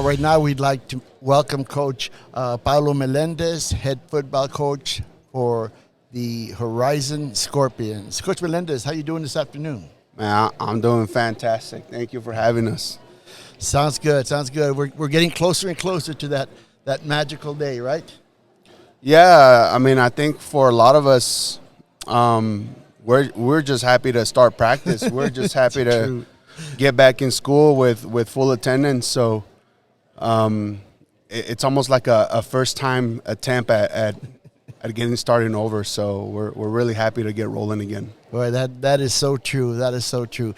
Right now, we'd like to welcome Coach Paulo Melendez, head football coach for the Horizon Scorpions. Coach Melendez, how you doing this afternoon? Man, I'm doing fantastic. Thank you for having us. Sounds good. Sounds good. We're getting closer and closer to that magical day, right? Yeah, I mean, I think for a lot of us, we're just happy to start practice. We're just happy to get back in school with full attendance. So it's almost like a first time attempt at getting started over. So we're really happy to get rolling again. Boy, that is so true. That is so true.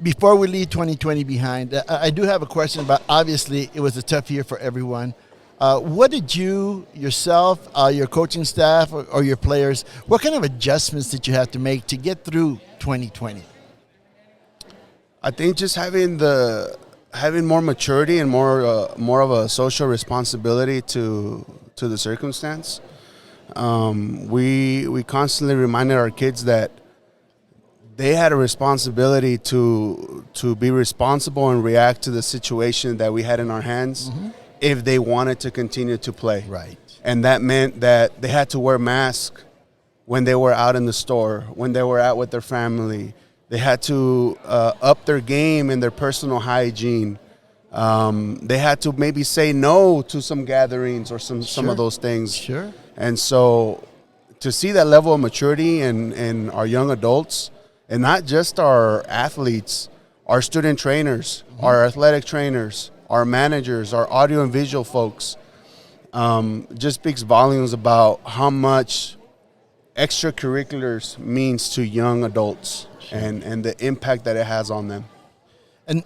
Before we leave 2020 behind, I do have a question about, obviously, it was a tough year for everyone. What did you, yourself, your coaching staff, or your players, what kind of adjustments did you have to make to get through 2020? I think just having more maturity and more of a social responsibility to the circumstance. We constantly reminded our kids that they had a responsibility to be responsible and react to the situation that we had in our hands. Mm-hmm. If they wanted to continue to play. Right. And that meant that they had to wear masks when they were out in the store, when they were out with their family. They had to up their game in their personal hygiene. They had to maybe say no to some gatherings or some of those things. Sure. And so to see that level of maturity in our young adults, and not just our athletes, our student trainers, mm-hmm. our athletic trainers, our managers, our audio and visual folks, just speaks volumes about how much extracurriculars means to young adults and the impact that it has on them.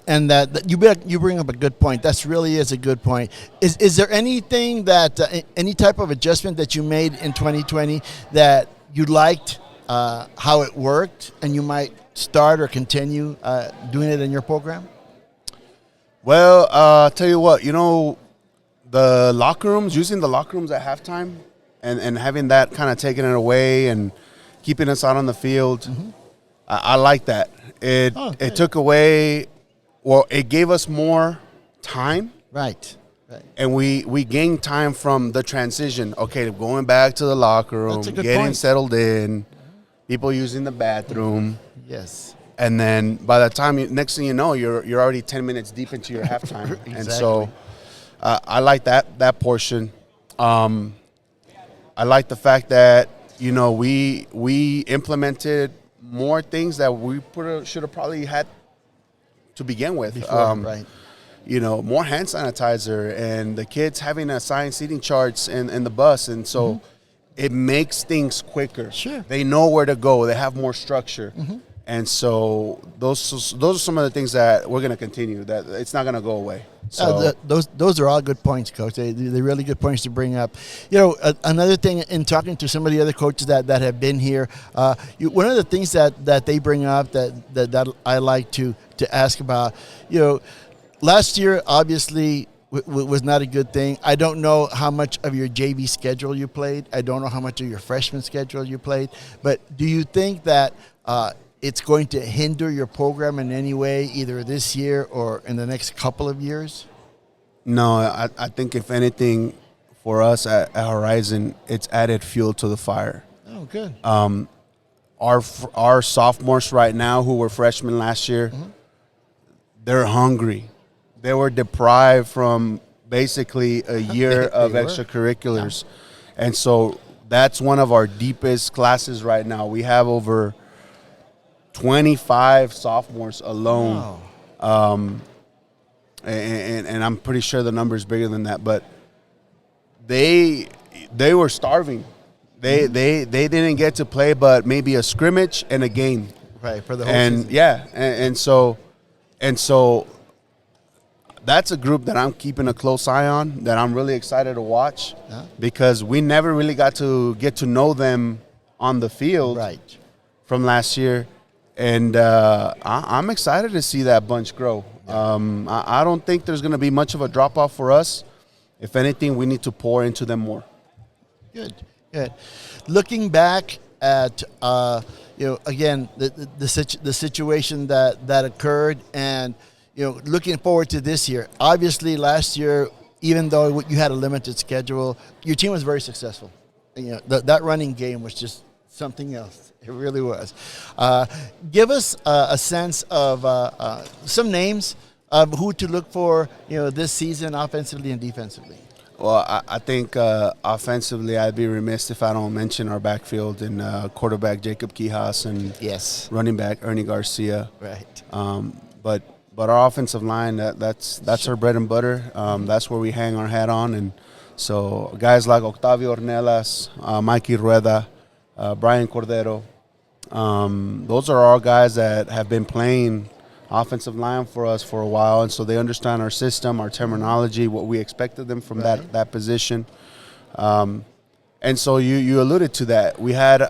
And that you bring up a good point. That really is a good point. Is there anything that any type of adjustment that you made in 2020 that you liked how it worked, and you might start or continue doing it in your program? Well, I'll tell you what, the locker rooms, using the locker rooms at halftime and having that kind of taking it away and keeping us out on the field, mm-hmm. I like that. It took away, it gave us more time. Right. And we gained time from the transition. Okay, going back to the locker room, getting settled in, people using the bathroom. Yes. And then by the time next thing you know, you're already 10 minutes deep into your halftime. Exactly. And so I like that portion. I like the fact that, we implemented more things that we should have probably had to begin with. Before, right. More hand sanitizer and the kids having assigned seating charts in the bus. And so mm-hmm. it makes things quicker. Sure. They know where to go. They have more structure. Mm-hmm. And so those are some of the things that we're going to continue, that it's not going to go away. So those are all good points, Coach. They're really good points to bring up. Another thing, in talking to some of the other coaches that have been here, one of the things that they bring up that I like to ask about, last year obviously was not a good thing. I don't know how much of your JV schedule you played. I don't know how much of your freshman schedule you played. But do you think that it's going to hinder your program in any way, either this year or in the next couple of years? No, I think if anything, for us at Horizon, it's added fuel to the fire. Oh, good. Our sophomores right now, who were freshmen last year, mm-hmm. they're hungry. They were deprived from basically a year of extracurriculars. Yeah. And so that's one of our deepest classes right now. We have over 25 sophomores alone. Wow. And I'm pretty sure the number is bigger than that, but they were starving. They didn't get to play but maybe a scrimmage and a game. Right, for the whole season. Yeah, and so that's a group that I'm keeping a close eye on, that I'm really excited to watch, because we never really got to know them on the field from last year. And I'm excited to see that bunch grow. Yeah. I don't think there's going to be much of a drop-off for us. If anything, we need to pour into them more. Good. Looking back at, again, the situation that occurred, and, looking forward to this year. Obviously, last year, even though you had a limited schedule, your team was very successful. That running game was just something else. It really was. Give us a sense of some names of who to look for, this season, offensively and defensively. Well, I think offensively, I'd be remiss if I don't mention our backfield and quarterback Jacob Quijas and Yes. running back Ernie Garcia. Right. But our offensive line, that's our bread and butter. That's where we hang our hat on. And so guys like Octavio Ornelas, Mikey Rueda, Brian Cordero, those are all guys that have been playing offensive line for us for a while, and so they understand our system, our terminology, what we expected them from that position. And so you alluded to that. We had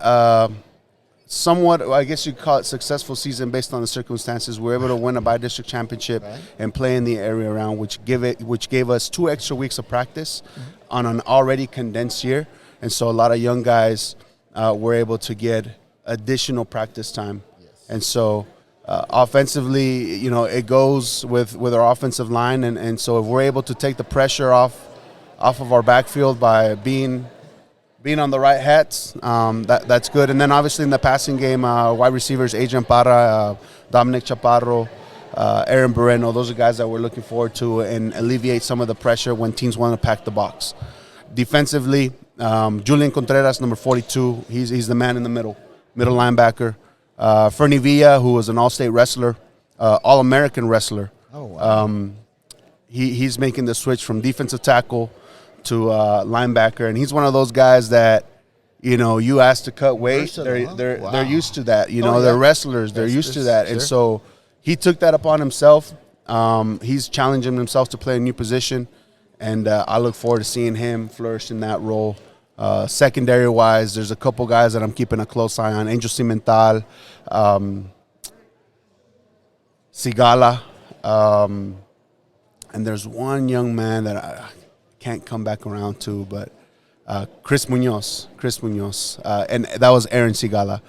somewhat, I guess you'd call it successful season based on the circumstances. We were able to win a by-district championship and play in the area round, which gave us 2 extra weeks of practice on an already condensed year. And so a lot of young guys were able to get additional practice time. And so offensively, it goes with our offensive line. And so if we're able to take the pressure off of our backfield by being on the right hats, that's good. And then obviously in the passing game, wide receivers, Adrian Parra, Dominic Chaparro, Aaron Moreno, those are guys that we're looking forward to and alleviate some of the pressure when teams want to pack the box. Defensively, Julian Contreras, number 42, he's the man in the middle linebacker. Fernie Villa, who was an all-state wrestler, all-American wrestler. Oh, wow. He's making the switch from defensive tackle to linebacker, and he's one of those guys that, you ask to cut weight, they're used to that. They're wrestlers, they're used to that. Sure. And so he took that upon himself. He's challenging himself to play a new position, and I look forward to seeing him flourish in that role. Secondary-wise, there's a couple guys that I'm keeping a close eye on. Angel Cimental, Sigala, and there's one young man that I can't come back around to, but Chris Munoz, and that was Aaron Sigala.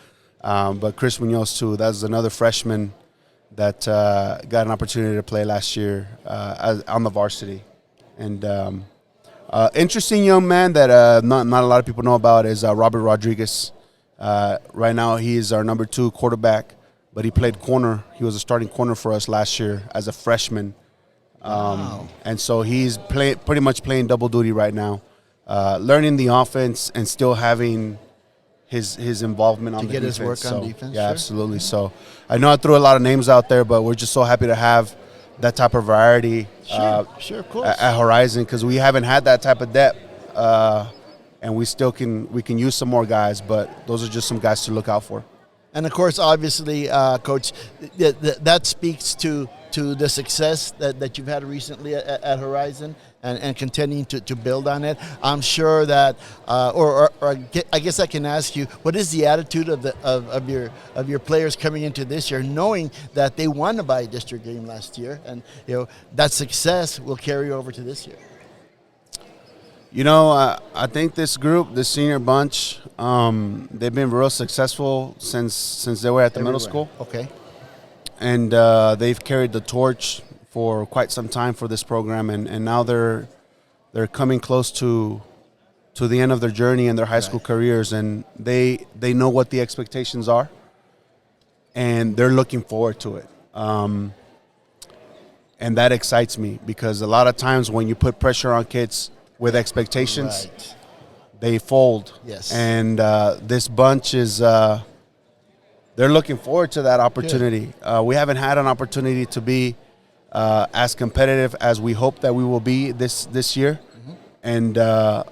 But Chris Munoz, too, that's another freshman that got an opportunity to play last year on the varsity. And interesting young man that not a lot of people know about is Robert Rodriguez. Right now he is our number 2 quarterback, but he played corner. He was a starting corner for us last year as a freshman. Wow. And so he's pretty much playing double duty right now, learning the offense and still having his involvement on the defense. To get his work on defense? Yeah, Sure. absolutely. So I know I threw a lot of names out there, but we're just so happy to have that type of variety Sure, of course. at Horizon, because we haven't had that type of depth, and we can use some more guys, but those are just some guys to look out for. And of course, obviously, Coach, that speaks to the success that you've had recently at Horizon and continuing to build on it. I'm sure that, I guess I can ask you, what is the attitude of your players coming into this year, knowing that they won a by-district game last year, and that success will carry over to this year? I think this group, this senior bunch, they've been real successful since they were at the middle school. Okay. And they've carried the torch for quite some time for this program, and now they're coming close to the end of their journey in their high school careers, and they know what the expectations are, and they're looking forward to it. And that excites me, because a lot of times when you put pressure on kids with expectations, they fold. Yes. And this bunch is they're looking forward to that opportunity. We haven't had an opportunity to be as competitive as we hope that we will be this year. And they're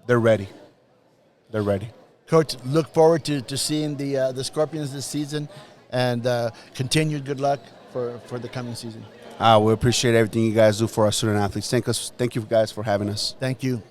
ready. They're ready. Coach, look forward to seeing the Scorpions this season, and continued good luck for the coming season. We appreciate everything you guys do for our student athletes. Thank you guys for having us. Thank you.